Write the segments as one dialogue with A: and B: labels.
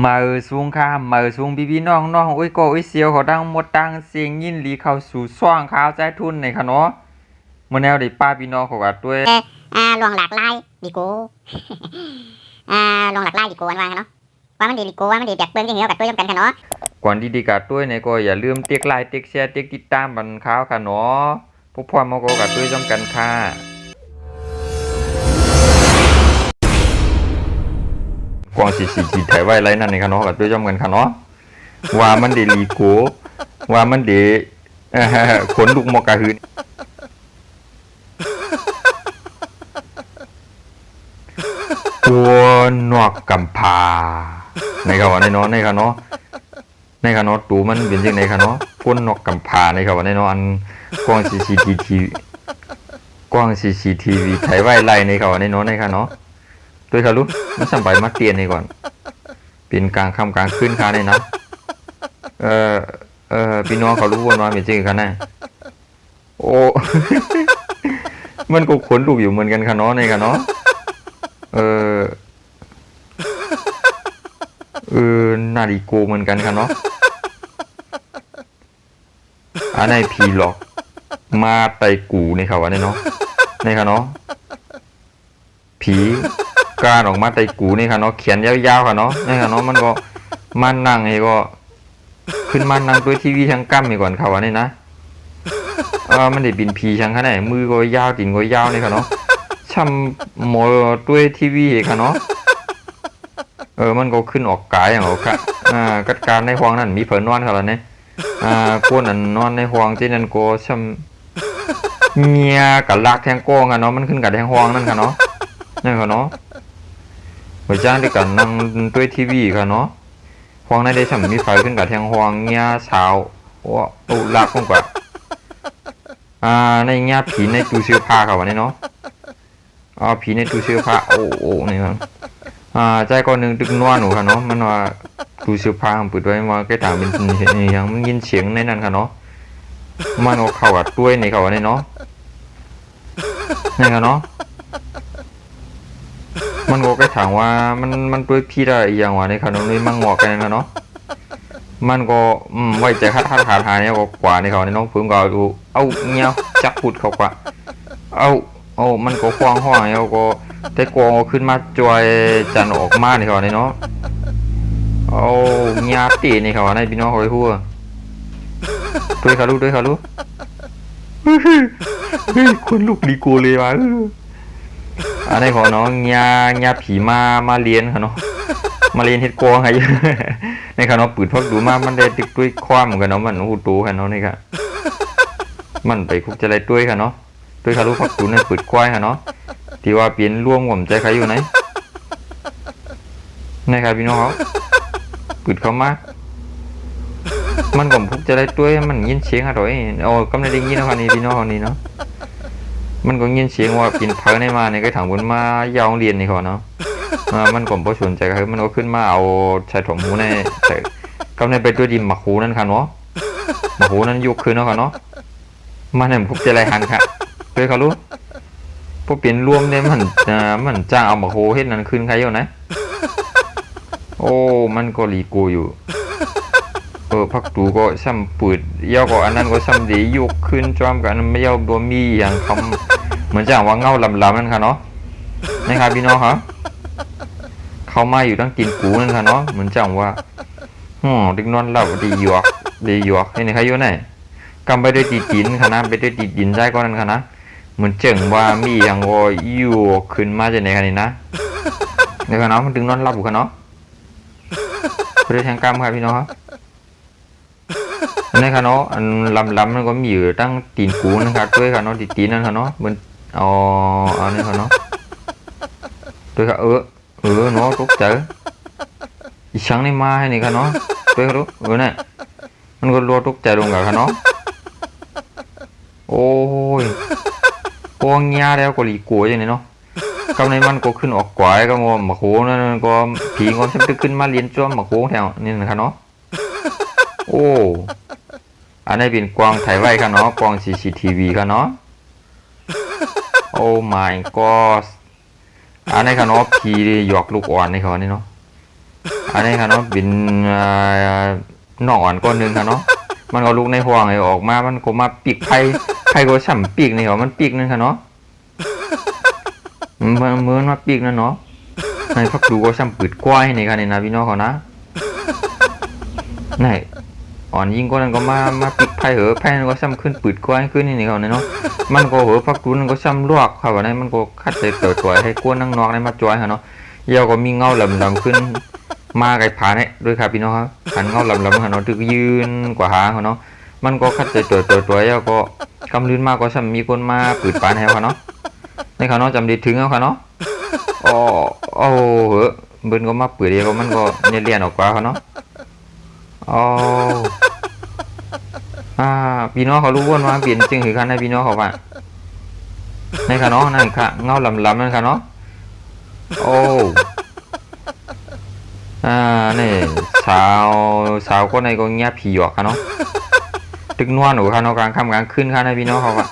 A: มาสูงค่ะมาสูงพี่น้องน้องอุ้ยโกอุ้ยเสียวเขาดังหมดดังเสียงยินหลีเข้าสู่ช่องข่าวใจทุนในคะเนาะมื่อแนวได้ป้าพี่น้องเขาก็ด้วย
B: ลองหลากหลายดีกูลองหลากหลายดีกูว่าเนาะว่ามันดีดีกูว่ามันดีแบบเปิ้งจังเหี่ยวกับตัวจำกันค่ะเนาะ
A: ก่อนดีๆกับด้วยในก็อย่าลืมติ๊กไลค์ติ๊กแชร์ติ๊กติดตามบันข่าวค่ะเนาะพวกพ่อมาโกกับด้วยจำกันค่ะกวางสีจีไทยไว้ไรนั่นในคะเนาะกับด้วยจำกันค่ะเนาะว่ามันดีลีโกว่ามันดีขนลูกมอกกะหืนตัวนอกกำพาในเขาว่าในเนาะในเขาเนาะในเขาเนาะตูมันเป็นจังในเขาเนาะก้นนอกกำพาในเขาว่าในเนาะอันกล้อง CCTV กล้อง CCTV ไถไว้ไล่ในเขาว่าในเนาะในเขาเนาะด้วยเขารู้มันสำไปมาเตียนในก่อนเป็นกลางค่ำกลางคืนค่ะในนะพี่น้องเขารู้ว่าเป็นจริงค่ะแน่โอ้ มันก็ขนลุกอยู่เหมือนกันค่ะเนาะในค่ะเนาะเออนาฬิโกเหมือนกันค่ะเนาะอันไหนผีหลอกมาไตกูในเขาว่าในเนาะในค่ะเนาะผีการออกมาไตกูนี่ค่ะเนาะเขียนยาวๆค่ะเนาะในค่ะเนาะมันก็มันนั่งไอ้ก็ขึ้นมานั่งตัวทีวีทางกั้มไปก่อนเขาว่านี่นะมันได้บินผีช่างขนาดมือก็ยาวตีนก็ยาวนี่ค่ะเนาะช่ำหมอตัวทีวีค่ะเนาะมันก็ขึ้นออกกายอย่างเขาค่ะกัดการในห้องนั้นมีเผลนอนเขาแล้วเนี่ยก้นอันนอนในห้องที่นั่นก็ช่ำเมียกับลักแทงโก้งอะเนาะมันขึ้นกับแทงห้องนั่นค่ะเนาะนั่นค่ะเนาะไปจ้างด้วยกันนั่งด้วยทีวีค่ะเนาะห้องนั้นได้ช่ำมีไฟขึ้นกับแทงห้องเมียสาวโอ้ลักคงกว่าในเงี้ยผีในตู้เสื้อผ้าเขาวันนี้เนาะผีในตู้เสื้อผ้าโอ้นี่ครับใจก่อนหนึ่งตึกนวหนูค่ะเนาะมันว่าตู้เสื้อผ้าเปิดไว้มาใกล้ต่างเป็นอย่างมันยินเสียงในนั้นค่ะเนาะมันก็เข้ากับด้วยในเขาวันนี้เนาะนี่ค่ะเนาะมันก็ใกล้ถามว่ามันด้วยพี่ได้อย่างว่าในค่ะเนาะเลยมั่งงอกกันค่ะเนาะมันก็ไว้ใจคัดขาดหายเนี่ยก็กว่าในเขาในน้องพึ่งก็ดูเอาเงี้ยจับพูดเขากว่าเอามันก็ควางห้องแล้วก็แต่กองขึ้นมาจอยจันออกมาในเขาในเนาะเอาเงี้ยตีในเขาในพี่น้องเขาไปพูดด้วยเขาลูกคนลูกดีกูเลยว่ะอันนี้ของน้องเงี้ยผีมาเรียนค่ะเนาะมาเรียนเฮ็ดกองไงในขณะปืดพักดูมามันได้ติดด้วยความเหมือนกันเนาะมันหูตูค่ะเนาะนี่ค่ะมันไปคุกจะไรด้วยค่ะเนาะด้วยค่ะรู้พักดูในปืดควายค่ะเนาะที่ว่าเปลี่ยนร่วมผมใจใครอยู่ไหนนะครับพี่น้องเขาปืดเขามามันผมพุกจะไรด้วยมันยินเสียงอะไรกำลังได้ยินนะคันนี้พี่น้องคนนี้เนาะมันก็ยินเสียงว่ากินเผาในมาในก็ถังบนมายาวเรียนนี่เขาเนาะมันก็บ่สนใจครับมันก็ขึ้นมาเอาชายถมหูในแต่กำในไปด้วยดิมหมักหูนั่นค่ะเนาะหมักหูนั้นยุกขึ้นเนาะค่ะเนาะมันเนี่ยพวกจะไรหันค่ะเคยเขารู้พวกเปลี่ยนรวมเนี่ยมันจ้างเอาหมักหูเฮ็ดนั้นขึ้นใครอยู่นะโอ้มันก็รีโกอยู่พักตูก็ซ้ำปืดยาวก็อันนั้นก็ซ้ำดียุกขึ้นจอมกันไม่ยาวตัวมีอย่างคำเหมือนจ้างว่าเงาลำนั่นค่ะเนาะนะครับพี่น้องครับเขามาอยู่ตั้งกินกูนั่นค่ะเนาะเหมือนจังว่าดึกนอนเล่าดีหยวกให้ในใครอยู่ไหนกำไปด้วยตีดินค่ะนะไปด้วยตีดินใจก็นั่นค่ะนะเหมือนเจ๋งว่ามีอย่างวออยู่ขึ้นมาจากไหนกันนี่นะในค่ะเนาะมันดึงนอนเล่าบุค่ะเนาะไปด้วยทางกรรมค่ะพี่น้องครับในค่ะเนาะอันลำมันก็มีอยู่ตั้งตีนกูนะครับด้วยค่ะเนาะตีนนั่นค่ะเนาะเหมือนอันนี้ค่ะเนาะด้วยค่ะnó tốt chữ sáng nay mai này cả nó tôiรู้nàyมันก็รัวทุกใจลงกับnóโอ้ยพวงยาแล้วก็หลีกัวอย่างนี้เนาะกำในมันก็ขึ้นออกกวายก็งอมาโขนั่นก็ผีงอฉันจะขึ้นมาเรียนจ้วมมาโขแถวนี่นะครับเนาะโอ้อันนี้เป็นกวางถ่ายไว้ค่ะเนาะกวาง CCTV ค่ะเนาะโอ้ my god อันนี้ค่ะเนาะผีหยอกลูกอ่อนนี่เขานี่เนาะ อันนี้ค่ะเนาะบินหนอนก้อนหนึ่งค่ะเนาะมันก็ลูกในห่วงไอ้ออกมามันก็มาปีกไข่ก็ฉ่ำปีกนี่เหรอมันปีกนึงค่ะเนาะเหมือนมาปีกนั่นเนาะในพักดูก็ฉ่ำปืดกว้ายนี่ค่ะนี่นะพี่น้องเขานะนี่อ่อนยิงก็นั่นก็มาปีกไผ่เหอะไผ่นั่นก็ฉ่ำขึ้นปืดกว้ายขึ้นนี่เขาเนาะมันก็เหอะพักดูนั่นก็ฉ่ำลวกค่ะว่านี่มันก็คัดใจเติร์ดตัวให้กวนนั่งนอกได้มาจอยค่ะเนาะเยาก็มีเงาลำขึ้นมาไก่ผาเนี่ยด้วยครับพี่น้องครับหันเงาลำค่ะเนาะถึงยืนกว่าหางเขาเนาะมันก็คัดใจตัวเยาก็กำลื่นมากก็ฉ่ำมีคนมาปืดปานแถวค่ะเนาะในเขาเนาะจำดีถึงเอาค่ะเนาะโอ้เหอะเบิ้นก็มาปืดเดียวมันก็เนี่ยเลียนออกกว่าเขาเนาะพี่น้องเขารู้ว่าเปลี่ยนจริงหรือคันในพี่น้องเขาว่าในค่ะเนาะนั่นค่ะเงาลำนั่นค่ะเนาะโอ้นี่สาวก็ในก็เงียบผีหยอกค่ะเนาะตึกนวลหนูค่ะเนาะกลางค่ำกลางคืนค่ะในพี่น้องเขาว่า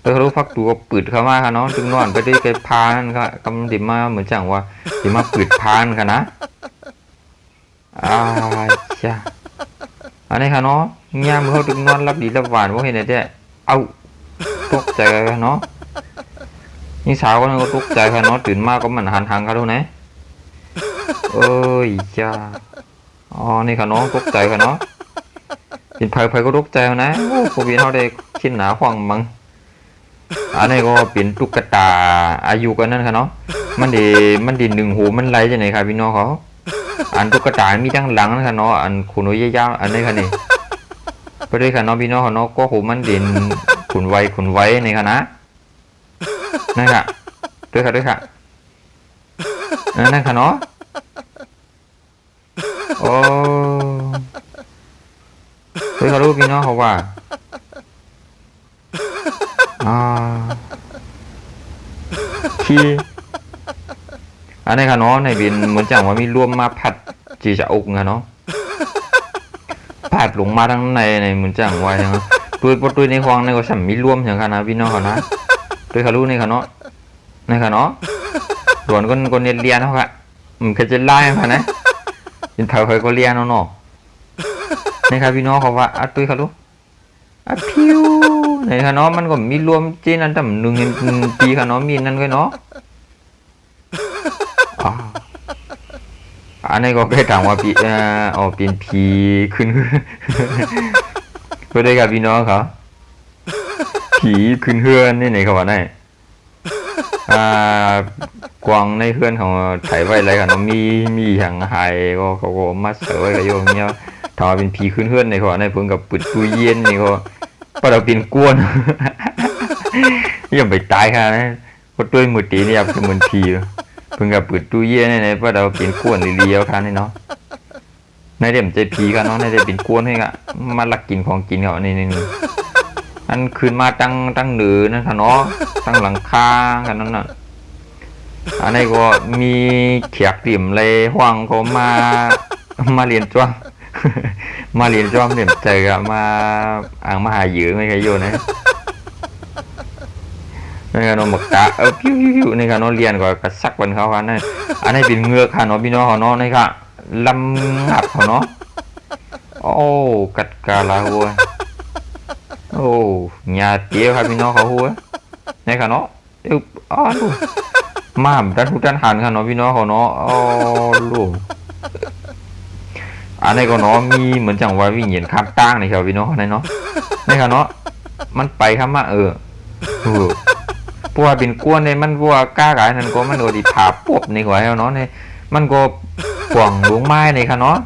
A: เขารู้พักตัวปืดเข้ามาค่ะเนาะตึกนวลไปด้วยไก่พานั่นค่ะกำดิมาเหมือนจังว่าดิมาปืดพานค่ะนะจ้าอันนี้ค่ะเนาะเงียบเขาตึกนวลรับดีรับหวานว่าเห็นได้เอาตกใจค่ะเนาะนี่สาวก็ตกใจค่ะเนาะตื่นมาก็มันหันทางค่ะทุกไหนเอ้ยจ้านี่ค่ะน้องตกใจค่ะเนาะเป็นไผ่ก็ตกใจนะโอ้โควิดเขาได้ขิ้นหนาขวางมังอันนี้ก็เป็นตุ๊กตาอายุกันนั่นค่ะเนาะมันดีหนึ่งหูมันไหลจะไหนค่ะพี่น้องเขาอันตุ๊กตามีทั้งหลังนะค่ะเนาะอันขุนยาวอันนี้ค่ะนี่ไปด้วยค่ะเนาะพี่น้องเขาเนาะก็หูมันดินขุนไว้ในค่ะนะนั่นค่ะด้วยค่ะนั่นค่ะเนาะโอ้เขารู้พี่น้องเขาว่าขี้อันนี้ค่ะเนาะในบินเหมือนจังว่ามีรวมมาผัดจีจะอกค่ะเนาะผัดลงมาทั้งในเหมือนจังว่าเนาะตัวในห้องในก็ฉันมีรวมอย่างค่ะนะพี่น้องเขานะด้วยเขารู้ในค่ะเนาะในค่ะเนาะส่วนคนเรียนเขาค่ะเคยจะไล่ค่ะนะยินเท่าเคยก็เรียนเนาะนี่ครับพี่น้องเขาว่าตุ้ยเขารู้พิวนี่ค่ะเนาะมันก็มีรวมจีนั่นตั้งหนึ่งปีค่ะเนาะมีนั่นก็เนาะอันนี้ก็เคยถามว่าปีเป็นผีขึ้นก็ได้กับพี่น้องเขาผีขึ้นเฮือนนี่ไหนเขาว่าได้กวางในเฮือนของไถไว้อะไรกันมีอย่างหายก็เขาก็มาเสยไว้กับโยมเนี่ยถ้าเป็นผีขึ้นเฮือนในเขาในเพิ่งกับปิดตู้เย็นนี่ก็พอเราเป็นกวนยังไปตายค่ะนะก็ตัวมือตีนี่ครับเหมือนผีเพิ่งกับปิดตู้เย็นในพอเราเป็นกวนเรียวค่ะนี่เนาะในเดี๋ยวใจผีกันเนาะในเดี๋ยวเป็นกวนให้กะมาลักกินของกินเขานี่อันคืนมาตั้งเหนือนั่นค่ะเนาะตั้งหลังคากันนั่นน่ะอันนี้ก็มีเขียกติ่มเลยห่วงเขามาเรียนจ้วงมาเรียนจ้วงเนี่ยเจอมามาหาเหยื่อไม่ใช่โยนนะนี่ค่ะน้องหมกตาพิวนี่ค่ะน้องเรียนก็กระซักวันเขาค่ะนั่นอันนี้เป็นเงือกค่ะน้องพี่น้องเขาเนาะนี่ค่ะลำงับเขาเนาะโอ้กัดกาลาหัวโอ้ญาเตี้ยครับพี่น้องเขาหัวนี่ค่ะเนาะดูมาดันทุดันหันค่ะเนาะพี่น้องเขาเนาะลูกอันนี้ก็เนาะมีเหมือนจังว่าวิ่งเหยียนข้ามตั้งในเขาพี่น้องเขาเนาะนี่ค่ะเนาะมันไปข้ามมาพวกเป็นกวนเนี่ยมันพวกก้ากายนั่นก็มันโดนดิผาปบในหัวเขาเนาะเนี่ยมันก็กว่างหลวงไม้ในค่ะเนาะ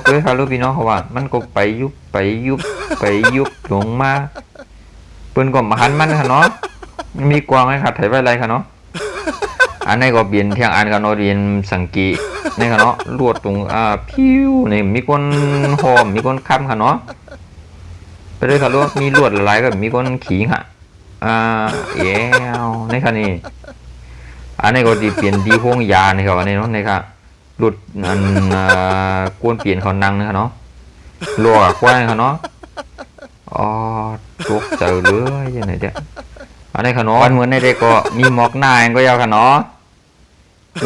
A: ตัวเขาลูกพี่น้องเขาว่ามันก็ไปยุบลงมาเปิ้นก็มาหันมันค่ะเนาะมีกวางไหมครับถ่ายไว้อะไรค่ะเนาะอันนี้ก็เปลี่ยนเที่ยงอันกันเนาะเรียนสังกีนี่ค่ะเนาะลวดตรงพิวนี่มีคนหอมมีคนค้ำค่ะเนาะไปเลยค่ะลูกมีลวดหลายก็มีคนขี่ค่ะนี่ค่ะนี่อันนี้ก็ดีเปลี่ยนดีห้องยานี่ค่ะวันนี้เนาะนี่ค่ะหลุดกวนเปลี่ยนเขานั่งนะคะเนาะลวกกว้างค่ะเนาะตกใจเลยยังไงเดี๋ยวอันนี้ค่ะเนาะเหมือนในเด็กก็มีหมอกหน้าก็ยาวค่ะเนาะ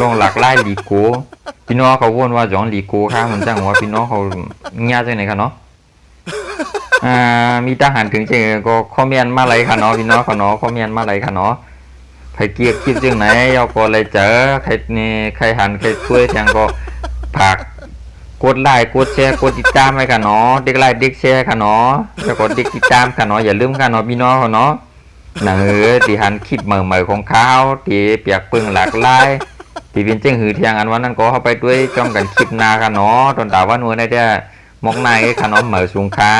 A: ลงหลักไล่ลีโก้พี่น้องเขาวนว่าจองลีโก้ค่ะมันจังว่าพี่น้องเขาเงี้ยจังไหนคะเนาะมีทหารถึงจริงก็คอมเมนต์มาเลยค่ะเนาะพี่น้องเขาเนาะคอมเมนต์มาเลยค่ะเนาะใครเกลียดคลิปจังไหนเอาก็เลยเจอใครนี่ใครหันใครช่วยแทงก็ผักกดไลค์กดแชร์กดติดตามให้ค่ะเนาะเด็กไลค์เด็กแชร์ค่ะเนาะแล้วก็เด็กติดตามค่ะเนาะอย่าลืมค่ะเนาะพี่น้องเขาเนาะหนังที่หันคลิปใหม่ๆของเขาที่เปียกปึ้งหลากหลายที่เป็นเจ้งหือเทียงอันวันนั้นก็เข้าไปด้วยจอมกันคลิปนาค่ะเนาะตอนตาว่านัวได้มอกนายค่ะเนาะเหมือสูงค่ะ